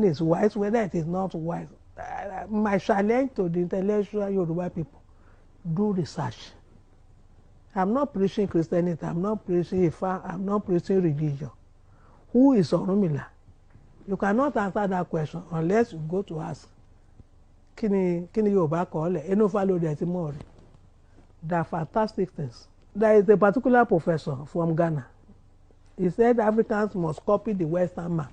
is wise, whether it is not wise. My challenge to the intellectual Yoruba people, do research. I'm not preaching Christianity, I'm not preaching Ifa, I'm not preaching religion. Who is Orunmila? You cannot answer that question unless you go to ask. Kini Yoruba call it? Eno follow the etimori. They are fantastic things. There is a particular professor from Ghana. He said Africans must copy the Western man.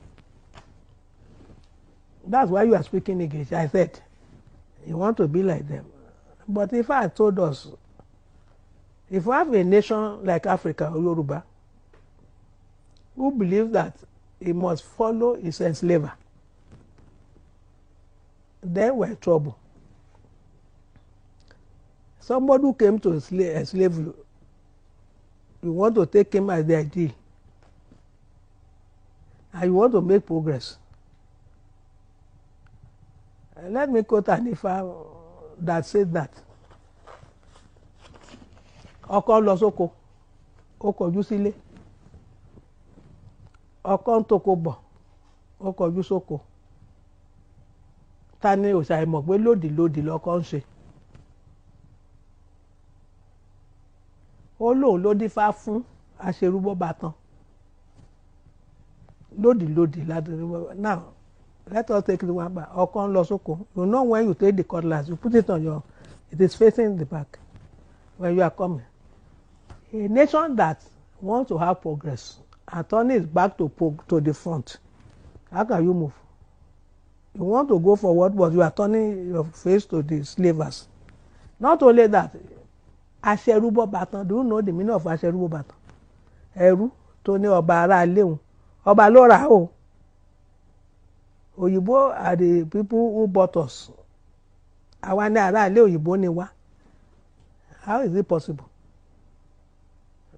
That's why you are speaking English. I said, you want to be like them. But if I told us, if we have a nation like Africa or Yoruba, who believes that he must follow his enslaver, then we're in trouble. Somebody who came to enslave you, you want to take him as the ideal, and you want to make progress. Let me quote an Ifa that says that. Ọkọ lọ sóko, ó kọjú sílé. Ọkọ ń toko bọ̀, ó kọjú sóko. Ta ni òṣàìmọ̀ pé lòdì lọkọ ń ṣe. Ó lóun ló dífá fún aṣerúbọ̀bàtàn. Lòdì ládùúgbò. Now, let us take the one back. Ọkọ ń lọ sóko. You know when you take the cutlass, you put it on your, it is facing the back when you are coming. A nation that wants to have progress and turn its back to the front, how can you move? You want to go forward, but you are turning your face to the slavers. Not only that, aṣerúbọ̀bàtàn, do you know the meaning of aṣerúbọ̀bàtàn? Ẹrú tó ní ọba ará ilé òun. Ọba ló rà o. Òyìnbó are the people who bought us. Àwa ní ará ilé òyìnbó ni wá. How is it possible?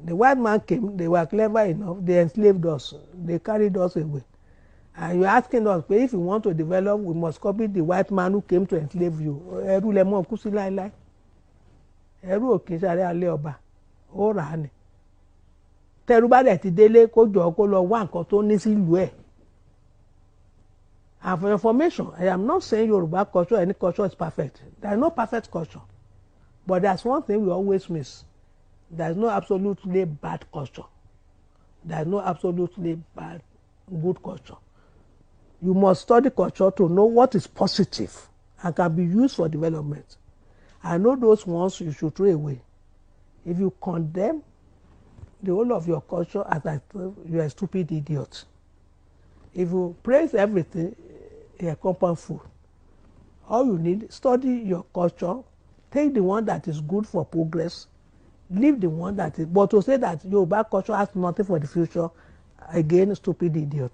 The white man came, they were clever enough, they enslaved us, they carried us away. And you're asking us, if you want to develop, we must copy the white man who came to enslave you. Ẹrú lẹ mọ́ kú sí láíláí. Ẹrú ò kì í ṣaré alẹ́ ọba, ó rà á ni. Tẹ́rú bá dẹ̀ ti délé kó jọ kó lọ wá nǹkan tó ní sílùú ẹ̀. And for information, I am not saying Yoruba culture, any culture is perfect. There is no perfect culture. But there's one thing we always miss. There is no absolutely bad culture. There is no absolutely bad, good culture. You must study culture to know what is positive and can be used for development. I know those ones you should throw away. If you condemn the whole of your culture as you are a stupid idiot. If you praise everything, you're a compound fool. All you need, study your culture, take the one that is good for progress, leave the one that is, but to say that Yoruba culture has nothing for the future, again, stupid idiot.